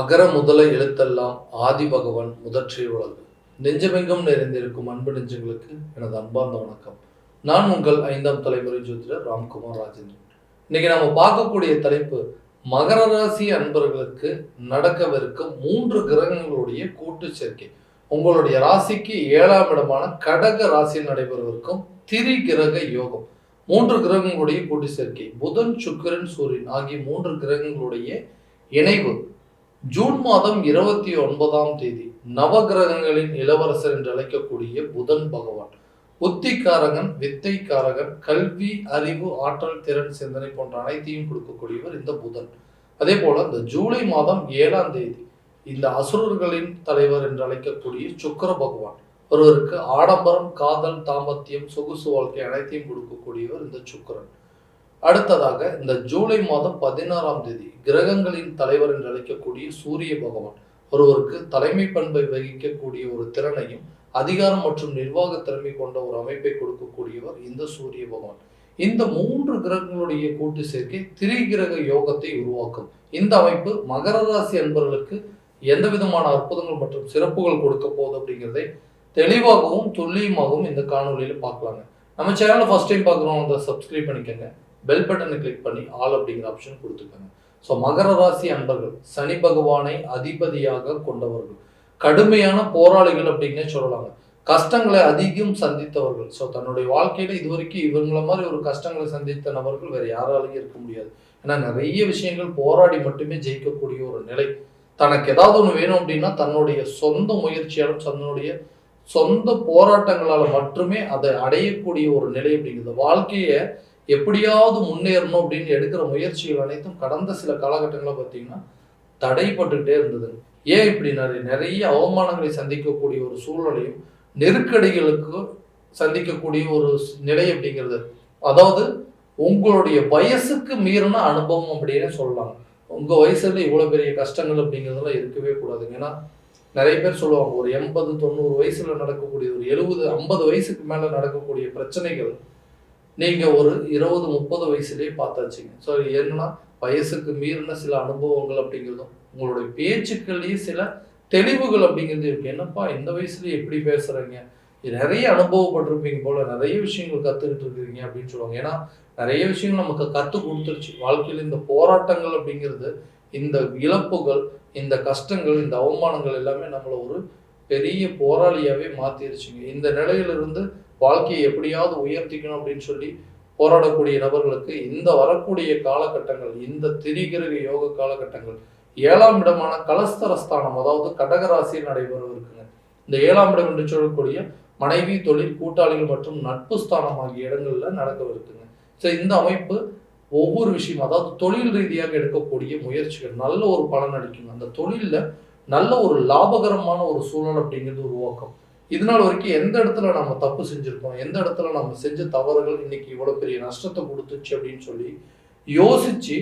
அகர முதல எழுத்தெல்லாம் ஆதி பகவன் முதற்றே உலகு. நெஞ்சமெங்கும் நிறைந்திருக்கும் அன்பு நெஞ்சங்களுக்கு எனது அன்பார்ந்த வணக்கம். நான் உங்கள் 5ஆம் தலைமுறை ஜோதிடர் ராம்குமார் ராஜேந்திரன். இன்னைக்கு நம்ம பார்க்கக்கூடிய தலைப்பு மகர ராசி அன்பர்களுக்கு நடக்கவிருக்கும் 3 கிரகங்களுடைய கூட்டு சேர்க்கை. உங்களுடைய ராசிக்கு 7ஆம் இடமான கடக ராசியில் நடைபெறவிருக்கும் திரி கிரக யோகம். 3 கிரகங்களுடைய கூட்டு சேர்க்கை, புதன் சுக்கிரன் சூரியன் ஆகிய 3 கிரகங்களுடைய இணைவு ஜூன் மாதம் 29ஆம் தேதி நவகிரகங்களின் இளவரசர் என்று அழைக்கக்கூடிய புதன் பகவான், புத்திக்காரகன், வித்தைக்காரகன், கல்வி, அறிவு, ஆற்றல், திறன், சிந்தனை போன்ற அனைத்தையும் கொடுக்கக்கூடியவர் இந்த புதன். அதே போல இந்த ஜூலை மாதம் 7ஆம் தேதி இந்த அசுரர்களின் தலைவர் என்று அழைக்கக்கூடிய சுக்கிர பகவான், ஒருவருக்கு ஆடம்பரம், காதல், தாம்பத்தியம், சொகுசு வாழ்க்கை அனைத்தையும் கொடுக்கக்கூடியவர் இந்த சுக்கிரன். அடுத்ததாக இந்த ஜூலை மாதம் 16ஆம் தேதி கிரகங்களின் தலைவர் என்று அழைக்கக்கூடிய சூரிய பகவான், ஒருவருக்கு தலைமை பண்பை வகிக்கக்கூடிய ஒரு திறனையும் அதிகாரம் மற்றும் நிர்வாக திறமை கொண்ட ஒரு அமைப்பை கொடுக்கக்கூடியவர் இந்த சூரிய பகவான். இந்த 3 கிரகங்களுடைய கூட்டு சேர்க்கை திரிகிரக யோகத்தை உருவாக்கும். இந்த அமைப்பு மகர ராசி அன்பர்களுக்கு எந்த விதமான அற்புதங்கள் மற்றும் சிறப்புகள் கொடுக்க போகுது அப்படிங்கிறதை தெளிவாகவும் துல்லியமாகவும் இந்த காணொலியில பார்க்கலாங்க. நம்ம சேனலை ஃபர்ஸ்ட் டைம் பார்க்குறோம், அதை சப்ஸ்கிரைப் பண்ணிக்கோங்க. பெல் பட்டனை கிளிக் பண்ணி ஆல் அப்படிங்கிற ஆப்ஷன் கொடுத்துக்கோங்க. ஸோ மகர ராசி அன்பர்கள் சனி பகவானை அதிபதியாக கொண்டவர்கள், கடுமையான போராளிகள் அப்படின்னே சொல்லலாங்க. கஷ்டங்களை அதிகம் சந்தித்தவர்கள். ஸோ தன்னுடைய வாழ்க்கையில இதுவரைக்கும் இவங்கள மாதிரி ஒரு கஷ்டங்களை சந்தித்த நபர்கள் வேற யாராலையும் இருக்க முடியாது. ஏன்னா நிறைய விஷயங்கள் போராடி மட்டுமே ஜெயிக்கக்கூடிய ஒரு நிலை. தனக்கு ஏதாவது ஒன்று வேணும் அப்படின்னா தன்னுடைய சொந்த முயற்சியாலும் தன்னுடைய சொந்த போராட்டங்களால மட்டுமே அதை அடையக்கூடிய ஒரு நிலை அப்படிங்கிறது. வாழ்க்கையை எப்படியாவது முன்னேறணும் அப்படின்னு எடுக்கிற முயற்சிகள் அனைத்தும் கடந்த சில காலகட்டங்களில் பார்த்தீங்கன்னா தடைப்பட்டுக்கிட்டே இருந்தது. ஏன் இப்படி நிறைய அவமானங்களை சந்திக்கக்கூடிய ஒரு சூழ்நிலையும் நெருக்கடிகளுக்கு சந்திக்கக்கூடிய ஒரு நிலை அப்படிங்கிறது. அதாவது உங்களுடைய வயசுக்கு மீறின அனுபவம் அப்படின்னு சொல்லலாம். உங்க வயசுல இவ்வளவு பெரிய கஷ்டங்கள் அப்படிங்கிறதுலாம் இருக்கவே கூடாதுங்க. ஏன்னா நிறைய பேர் சொல்லுவாங்க, ஒரு 80-90 வயசுல நடக்கக்கூடிய, ஒரு 70-50 வயசுக்கு மேல நடக்கக்கூடிய பிரச்சனைகள் நீங்க ஒரு 20-30 வயசுலேயே பார்த்தாச்சுங்க. ஸோ என்னன்னா வயசுக்கு மீறின சில அனுபவங்கள் அப்படிங்கிறதும் உங்களுடைய பேச்சுக்கள்லேயே சில தெளிவுகள் அப்படிங்கிறது இருக்கு. என்னப்பா இந்த வயசுலயே எப்படி பேசுறீங்க, நிறைய அனுபவப்பட்டிருப்பீங்க போல, நிறைய விஷயங்கள் கத்துக்கிட்டு இருக்கிறீங்க அப்படின்னு சொல்லுவாங்க. ஏன்னா நிறைய விஷயங்கள் நமக்கு கற்றுக் கொடுத்துருச்சு. வாழ்க்கையில் இந்த போராட்டங்கள் அப்படிங்கிறது, இந்த இழப்புகள், இந்த கஷ்டங்கள், இந்த அவமானங்கள் எல்லாமே நம்மளை ஒரு பெரிய போராளியாவே மாத்திருச்சுங்க. இந்த நிலையிலிருந்து வாழ்க்கையை எப்படியாவது உயர்த்திக்கணும் அப்படின்னு சொல்லி போராடக்கூடிய நபர்களுக்கு இந்த வரக்கூடிய காலகட்டங்கள், இந்த திரிகிரக யோக காலகட்டங்கள், 7ஆம் இடமான கலஸ்தரஸ்தானம், அதாவது கடகராசியில் நடைபெறவிருக்குங்க. இந்த 7ஆம் இடம் என்று சொல்லக்கூடிய மனைவி, தொழில், கூட்டாளிகள் மற்றும் நட்பு ஸ்தானம் ஆகிய இடங்கள்ல நடக்கவிருக்குங்க. ஸோ இந்த அமைப்பு ஒவ்வொரு விஷயம், அதாவது தொழில் ரீதியாக எடுக்கக்கூடிய முயற்சிகள் நல்ல ஒரு பலன் அளிக்குங்க. அந்த தொழில்ல நல்ல ஒரு லாபகரமான ஒரு சூழல் அப்படிங்கிறது உருவாக்கும். இதனால் வரைக்கும் எந்த இடத்துல நம்ம தப்பு செஞ்சிருக்கோம், எந்த இடத்துல நம்ம செஞ்ச தவறுகள் இன்னைக்கு இவ்வளவு பெரிய நஷ்டத்தை கொடுத்துச்சு அப்படின்னு சொல்லி யோசிச்சு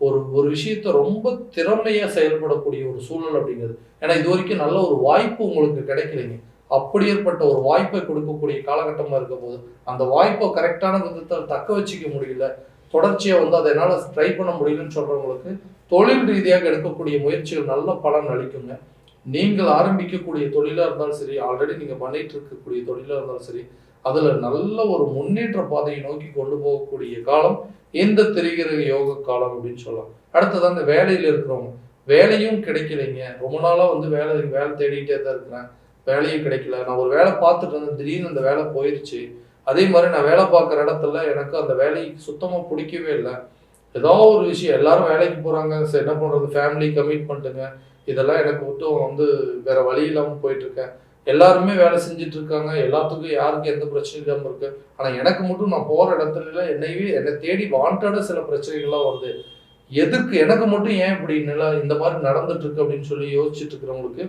ஒரு விஷயத்த ரொம்ப திறமையா செயல்படக்கூடிய ஒரு சூழல் அப்படிங்கிறது. ஏன்னா இது வரைக்கும் நல்ல ஒரு வாய்ப்பு உங்களுக்கு கிடைக்கலைங்க. அப்படி ஏற்பட்ட ஒரு வாய்ப்பை கொடுக்கக்கூடிய காலகட்டமா இருக்க போது அந்த வாய்ப்பை கரெக்டான விதத்தில் தக்க வச்சுக்க முடியல, தொடர்ச்சியா அதை என்னால ட்ரை பண்ண முடியலன்னு சொல்றவங்களுக்கு தொழில் ரீதியாக எடுக்கக்கூடிய முயற்சிகள் நல்ல பலன் அளிக்குங்க. நீங்கள் ஆரம்பிக்கக்கூடிய தொழிலாக இருந்தாலும் சரி, ஆல்ரெடி நீங்கள் பண்ணிட்டு இருக்கக்கூடிய தொழிலாக இருந்தாலும் சரி, அதில் நல்ல ஒரு முன்னேற்ற பாதையை நோக்கி கொண்டு போகக்கூடிய காலம் இந்த திரிகிரக யோக காலம் அப்படின்னு சொல்லலாம். அடுத்ததான் இந்த வேலையில் இருக்கிறவங்க, வேலையும் கிடைக்கலைங்க, ரொம்ப நாளாக வேலை தேடிட்டே தான் இருக்கிறேன், வேலையும் கிடைக்கல, நான் ஒரு வேலை பார்த்துட்டு இருந்தேன், திடீர்னு அந்த வேலை போயிடுச்சு, அதே மாதிரி நான் வேலை பார்க்குற இடத்துல எனக்கு அந்த வேலையை சுத்தமாக பிடிக்கவே இல்லை, ஏதோ ஒரு விஷயம், எல்லாரும் வேலைக்கு போகிறாங்க, என்ன பண்ணுறது, ஃபேமிலி கமிட்மெண்ட்டுங்க, இதெல்லாம் எனக்கு மட்டும் வேற வழி இல்லாமல் போயிட்டு இருக்கேன், எல்லாருமே வேலை செஞ்சுட்டு இருக்காங்க, எல்லாத்துக்கும் யாருக்கும் எந்த பிரச்சனையும் இல்லாமல் இருக்கு, ஆனால் எனக்கு மட்டும் நான் போகிற இடத்துல என்னை தேடி வாண்டட சில பிரச்சனைகள்லாம் வருது, எதுக்கு எனக்கு மட்டும் ஏன் இப்படி இந்த மாதிரி நடந்துட்டு இருக்கு அப்படின்னு சொல்லி யோசிச்சுட்டு இருக்கிறவங்களுக்கு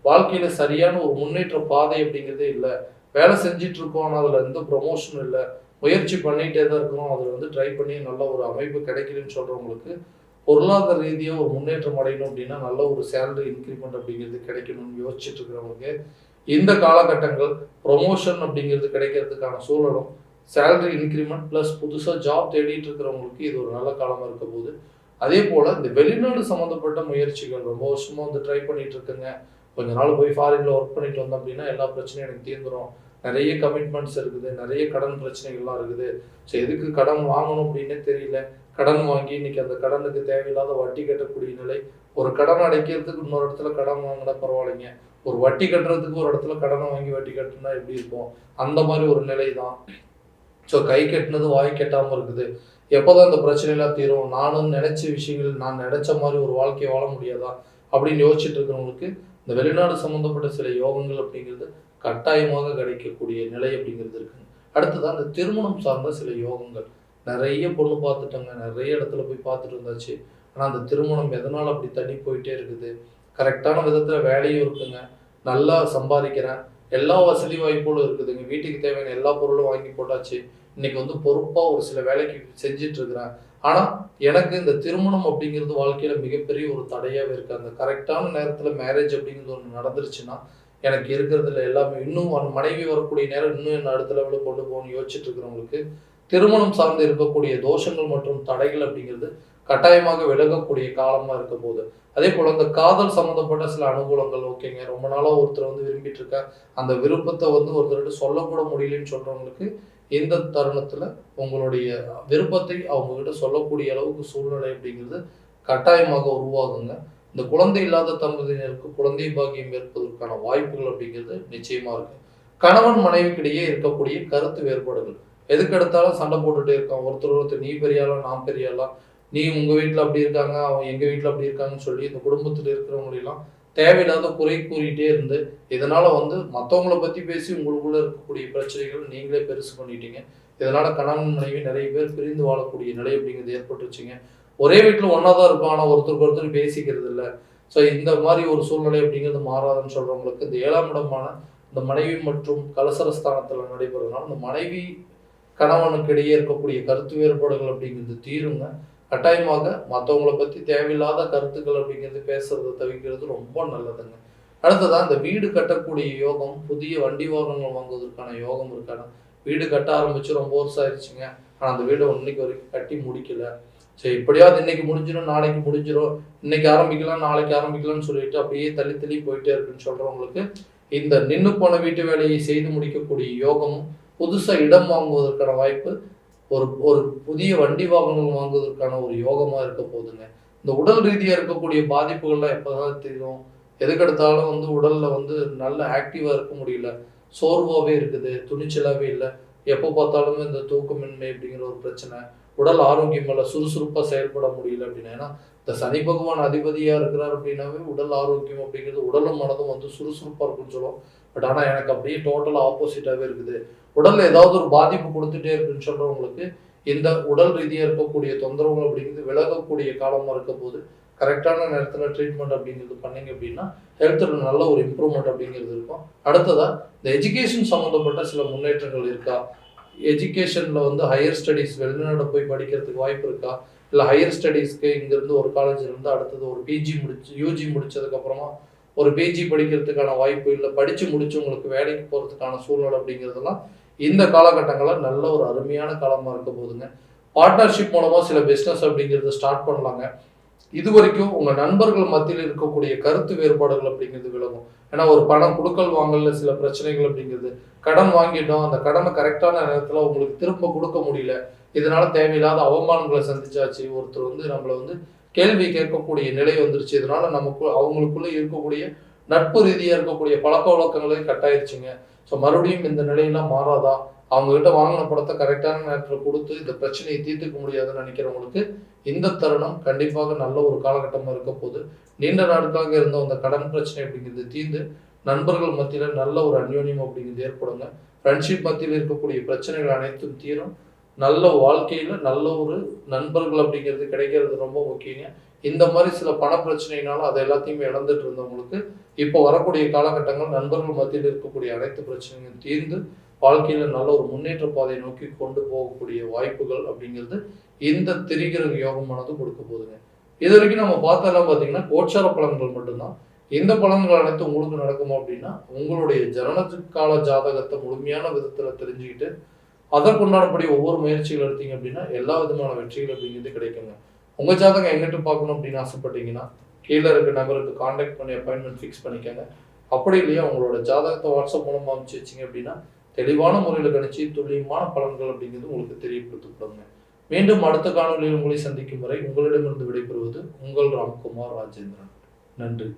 வாழ்க்கையில சரியான ஒரு முன்னேற்ற பாதை அப்படிங்கிறதே இல்லை. வேலை செஞ்சுட்டு இருக்கோம், ஆனால் அதில் எந்த ப்ரொமோஷனும் இல்லை, முயற்சி பண்ணிகிட்டே தான் இருக்கிறோம், அதில் ட்ரை பண்ணி நல்ல ஒரு அமைப்பு கிடைக்கலன்னு சொல்கிறவங்களுக்கு பொருளாதார ரீதியாக ஒரு முன்னேற்றம் அடையணும் அப்படின்னா நல்ல ஒரு சேலரி இன்க்ரிமெண்ட் அப்படிங்கிறது கிடைக்கணும்னு யோசிச்சுட்டு இருக்கிறவங்களுக்கு இந்த காலகட்டங்கள் ப்ரொமோஷன் அப்படிங்கிறது கிடைக்கிறதுக்கான சூழலும், சேலரி இன்க்ரிமெண்ட் ப்ளஸ் புதுசாக ஜாப் தேடிட்டு இருக்கிறவங்களுக்கு இது ஒரு நல்ல காலமாக இருக்க போது அதே போல இந்த வெளிநாடு சம்மந்தப்பட்ட முயற்சிகள் ரொம்ப வருஷமா வந்து ட்ரை பண்ணிட்டு இருக்குங்க. கொஞ்ச நாள் போய் ஃபாரின்ல ஒர்க் பண்ணிட்டு வந்தோம் அப்படின்னா எல்லா பிரச்சனையும் எனக்கு தீர்ந்துரும். நிறைய கமிட்மெண்ட்ஸ் இருக்குது, நிறைய கடன் பிரச்சனைகள்லாம் இருக்குது. ஸோ எதுக்கு கடன் வாங்கணும் அப்படின்னே தெரியல. கடன் வாங்கி இன்னைக்கு அந்த கடனுக்கு தேவையில்லாத வட்டி கட்டக்கூடிய நிலை. ஒரு கடன் அடைக்கிறதுக்கு இன்னொரு இடத்துல கடன் வாங்கினா பரவாயில்லைங்க. ஒரு வட்டி கட்டுறதுக்கு ஒரு இடத்துல கடனை வாங்கி வட்டி கட்டுனா எப்படி இருக்கும்? அந்த மாதிரி ஒரு நிலை தான். ஸோ கை கட்டினது வாய் கெட்டாமல் இருக்குது. எப்போதான் இந்த பிரச்சனைலாம் தீரும்? நானும் நினைச்ச விஷயங்கள் நான் நினைச்ச மாதிரி ஒரு வாழ்க்கையை வாழ முடியாதா அப்படின்னு யோசிச்சுட்டு இருக்கிறவங்களுக்கு இந்த வெளிநாடு சம்மந்தப்பட்ட சில யோகங்கள் அப்படிங்கிறது கட்டாயமாக கிடைக்கக்கூடிய நிலை அப்படிங்கிறது இருக்குங்க. அடுத்ததான் இந்த திருமணம் சார்ந்த சில யோகங்கள். நிறைய பொண்ணு பார்த்துட்டோங்க, நிறைய இடத்துல போய் பார்த்துட்டு இருந்தாச்சு. ஆனால் அந்த திருமணம் எதனால் அப்படி தள்ளி போயிட்டே இருக்குது? கரெக்டான விதத்தில் வேலையும் இருக்குங்க, நல்லா சம்பாதிக்கிறேன், எல்லா வசதி வாய்ப்புகளும் இருக்குதுங்க, வீட்டுக்கு தேவையான எல்லா பொருளும் வாங்கி போட்டாச்சு, இன்னைக்கு வந்து பொறுப்பாக ஒரு சில வேலைக்கு செஞ்சிட்டு இருக்கிறேன். ஆனால் எனக்கு இந்த திருமணம் அப்படிங்கிறது வாழ்க்கையில் மிகப்பெரிய ஒரு தடையாகவே இருக்குது. அந்த கரெக்டான நேரத்தில் மேரேஜ் அப்படிங்கிறது ஒன்று நடந்துருச்சுன்னா எனக்கு இருக்கிறதுல எல்லாமே இன்னும் மனைவி வரக்கூடிய நேரம் இன்னும் என்ன அடுத்த லெவலில் கொண்டு போகணும்னு யோசிச்சுட்டு இருக்கிறவங்களுக்கு திருமணம் சார்ந்து இருக்கக்கூடிய தோஷங்கள் மற்றும் தடைகள் அப்படிங்கிறது கட்டாயமாக விலகக்கூடிய காலமாக இருக்க போது. அதே போல் இந்த காதல் சம்மந்தப்பட்ட சில அனுகூலங்கள் ஓகேங்க, ரொம்ப நாளாக ஒருத்தர் வந்து விரும்பிட்டு இருக்க அந்த விருப்பத்தை வந்து ஒருத்தர்கிட்ட சொல்லக்கூட முடியலன்னு சொல்கிறவங்களுக்கு இந்த தருணத்தில் உங்களுடைய விருப்பத்தை அவங்ககிட்ட சொல்லக்கூடிய அளவுக்கு சூழ்நிலை அப்படிங்கிறது கட்டாயமாக உருவாகுங்க. இந்த குழந்தை இல்லாத தம்பதியினருக்கு குழந்தை பாக்கியம் ஏற்பதற்கான வாய்ப்புகள் அப்படிங்கிறது நிச்சயமா இருக்கு. கணவன் மனைவிக்கிடையே இருக்கக்கூடிய கருத்து வேறுபாடுகள், எதுக்கு எடுத்தாலும் சண்டை போட்டுட்டே இருக்கான், ஒருத்தர் நீ பெரியாளா நான் பெரியாளா, நீ உங்க வீட்டுல அப்படி இருக்காங்க அவன் எங்க வீட்டுல அப்படி இருக்காங்கன்னு சொல்லி இந்த குடும்பத்துல இருக்கிறவங்களெல்லாம் தேவையில்லாத குறை கூறிட்டே இருந்து இதனால வந்து மற்றவங்கள பத்தி பேசி உங்களுக்குள்ள இருக்கக்கூடிய பிரச்சனைகள் நீங்களே பெருசு பண்ணிட்டீங்க. இதனால கணவன் மனைவி நிறைய பேர் பிரிந்து வாழக்கூடிய நிலை அப்படிங்கிறது ஏற்பட்டுருச்சுங்க. ஒரே வீட்டில் ஒன்றா தான் இருக்கும், ஆனால் ஒருத்தருக்கு ஒருத்தர் பேசிக்கிறது இல்லை. ஸோ இந்த மாதிரி ஒரு சூழ்நிலை அப்படிங்கிறது மாறாதுன்னு சொல்கிறவங்களுக்கு இந்த 7ஆம் இடமான இந்த மனைவி மற்றும் கலசரஸ்தானத்தில் நடைபெறதுனால இந்த மனைவி கணவனுக்கு இடையே இருக்கக்கூடிய கருத்து வேறுபாடுகள் அப்படிங்கிறது தீருங்க. கட்டாயமாக மற்றவங்களை பற்றி தேவையில்லாத கருத்துக்கள் அப்படிங்கிறது பேசுறதை தவிர்க்கிறது ரொம்ப நல்லதுங்க. அடுத்ததான் இந்த வீடு கட்டக்கூடிய யோகம், புதிய வண்டி வாகனங்கள் வாங்குவதற்கான யோகம் இருக்கான. வீடு கட்ட ஆரம்பிச்சு ரொம்ப வருஷம் ஆயிடுச்சுங்க, ஆனால் அந்த வீடை இன்னைக்கு வரைக்கும் கட்டி முடிக்கல. சரி எப்படியாவது இன்னைக்கு முடிஞ்சிடும் நாளைக்கு முடிஞ்சிடும், இன்னைக்கு ஆரம்பிக்கலாம் நாளைக்கு ஆரம்பிக்கலாம்னு சொல்லிட்டு அப்படியே தள்ளி தள்ளி போயிட்டே இருக்குன்னு சொல்றவங்களுக்கு இந்த நின்று போன வீட்டு வேலையை செய்து முடிக்கக்கூடிய யோகமும், புதுசா இடம் வாங்குவதற்கான வாய்ப்பு, ஒரு ஒரு புதிய வண்டி வாகனங்கள் வாங்குவதற்கான ஒரு யோகமா இருக்க போகுதுங்க. இந்த உடல் ரீதியா இருக்கக்கூடிய பாதிப்புகள்லாம் எப்பதான் தெரியும்? எதுக்கெடுத்தாலும் வந்து உடல்ல வந்து நல்ல ஆக்டிவா இருக்க முடியல, சோர்வாவே இருக்குது, துணிச்சலாவே இல்லை, எப்போ பார்த்தாலுமே இந்த தூக்கமின்மை அப்படிங்கிற ஒரு பிரச்சனை, உடல் ஆரோக்கியம் இல்லை, சுறுசுறுப்பாக செயல்பட முடியல அப்படின்னா. ஏன்னா இந்த சனி பகவான் அதிபதியாக இருக்கிறார் அப்படின்னாவே உடல் ஆரோக்கியம் அப்படிங்கிறது உடலும் மனதும் வந்து சுறுசுறுப்பாக இருக்குன்னு சொல்லுவோம். பட் ஆனால் எனக்கு அப்படியே டோட்டலாக ஆப்போசிட்டாகவே இருக்குது, உடலில் ஏதாவது ஒரு பாதிப்பு கொடுத்துட்டே இருக்குன்னு சொல்கிறவங்களுக்கு இந்த உடல் ரீதியாக இருக்கக்கூடிய தொந்தரவுகள் அப்படிங்கிறது விலகக்கூடிய காலமாக இருக்க போது கரெக்டான நேரத்தில் ட்ரீட்மெண்ட் அப்படிங்கிறது பண்ணிங்க அப்படின்னா ஹெல்த்தில் நல்ல ஒரு இம்ப்ரூவ்மெண்ட் அப்படிங்கிறது இருக்கும். அடுத்ததாக இந்த எஜுகேஷன் சம்மந்தப்பட்ட சில முன்னேற்றங்கள் இருக்கா? எஜுகேஷனில் வந்து ஹையர் ஸ்டடீஸ் வெளிநாடு போய் படிக்கிறதுக்கு வாய்ப்பு இருக்கா? இல்லை ஹையர் ஸ்டடீஸ்க்கு இங்கேருந்து ஒரு காலேஜ்லேருந்து அடுத்தது ஒரு பிஜி யூஜி முடிச்சதுக்கப்புறமா ஒரு பிஜி படிக்கிறதுக்கான வாய்ப்பு, இல்லை படித்து முடிச்சு உங்களுக்கு வேலைக்கு போகிறதுக்கான சூழ்நிலை அப்படிங்கிறதெல்லாம் இந்த காலகட்டங்களில் நல்ல ஒரு அருமையான காலமாக இருக்க போதுங்க. பார்ட்னர்ஷிப் மூலமாக சில பிஸ்னஸ் அப்படிங்கிறத ஸ்டார்ட் பண்ணலாங்க. இது வரைக்கும் உங்கள் நண்பர்கள் மத்தியில் இருக்கக்கூடிய கருத்து வேறுபாடுகள் அப்படிங்கிறது விலகும். ஏன்னா ஒரு பணம் கொடுக்கல் வாங்கல சில பிரச்சனைகள் அப்படிங்கிறது, கடன் வாங்கிட்டோம், அந்த கடனை கரெக்டான நேரத்தில் உங்களுக்கு திரும்ப கொடுக்க முடியல, இதனால தேவையில்லாத அவமானங்களை சந்திச்சாச்சு, ஒருத்தர் வந்து நம்மளை வந்து கேள்வி கேட்கக்கூடிய நிலை வந்துருச்சு, இதனால நமக்கு அவங்களுக்குள்ள இருக்கக்கூடிய நட்பு ரீதியாக இருக்கக்கூடிய பழக்க வழக்கங்களே கட்டாயிருச்சுங்க. ஸோ மறுபடியும் இந்த நிலையெல்லாம் மாறாதா? அவங்ககிட்ட வாங்கின படத்தை கரெக்டான நேரத்தில் கொடுத்து இந்த பிரச்சனையை தீர்த்துக்க முடியாதுன்னு நினைக்கிறவங்களுக்கு இந்த தருணம் கண்டிப்பாக நல்ல ஒரு காலகட்டமாக இருக்க போது. நீண்ட நாட்களாக இருந்த அந்த கடன் பிரச்சனை அப்படிங்கிறது தீர்ந்து நண்பர்கள் மத்தியில் நல்ல ஒரு அந்யோன்யம் அப்படிங்கிறது ஏற்படுங்க. ஃப்ரெண்ட்ஷிப் மத்தியில் இருக்கக்கூடிய பிரச்சனைகள் அனைத்தும் தீரும். நல்ல வாழ்க்கையில் நல்ல ஒரு நண்பர்கள் அப்படிங்கிறது கிடைக்கிறது ரொம்ப முக்கியங்க. இந்த மாதிரி சில பண பிரச்சனைனாலும் அதை எல்லாத்தையுமே இழந்துட்டு இருந்தவங்களுக்கு இப்போ வரக்கூடிய காலகட்டங்கள் நண்பர்கள் மத்தியில் இருக்கக்கூடிய அனைத்து பிரச்சனைகளும் தீர்ந்து வாழ்க்கையில் நல்ல ஒரு முன்னேற்ற பாதையை நோக்கி கொண்டு போகக்கூடிய வாய்ப்புகள் அப்படிங்கிறது இந்த திரிகிரக யோகமானது கொடுக்க போகுதுங்க. இது வரைக்கும் நம்ம பார்த்தெல்லாம் பார்த்தீங்கன்னா கோச்சார பலன்கள் மட்டும்தான். இந்த பலன்கள் அனைத்து உங்களுக்கு நடக்குமா அப்படின்னா உங்களுடைய ஜனனகால ஜாதகத்தை முழுமையான விதத்தில் தெரிஞ்சுக்கிட்டு அதற்குண்டானபடி ஒவ்வொரு முயற்சிகள் எடுத்தீங்க அப்படின்னா எல்லா விதமான வெற்றிகள் அப்படிங்கிறது கிடைக்குங்க. உங்கள் ஜாதகம் எங்கிட்ட பார்க்கணும் அப்படின்னு ஆசைப்பட்டீங்கன்னா கீழே இருக்க நபருக்கு காண்டாக்ட் பண்ணி அப்பாயின்மெண்ட் ஃபிக்ஸ் பண்ணிக்கோங்க. அப்படி இல்லையா உங்களோட ஜாதகத்தை வாட்ஸ்அப் மூலமாக அனுப்பிச்சு வச்சிங்க அப்படின்னா தெளிவான முறையில் கணிச்சு துல்லியமான பலன்கள் அப்படிங்கிறது உங்களுக்கு தெரியப்படுத்தப்படுங்க. மீண்டும் அடுத்த காணொலியில் உங்களை சந்திக்கும் வரை உங்களிடமிருந்து விடைபெறுவது உங்கள் ராம்குமார் ராஜேந்திரன். நன்றி.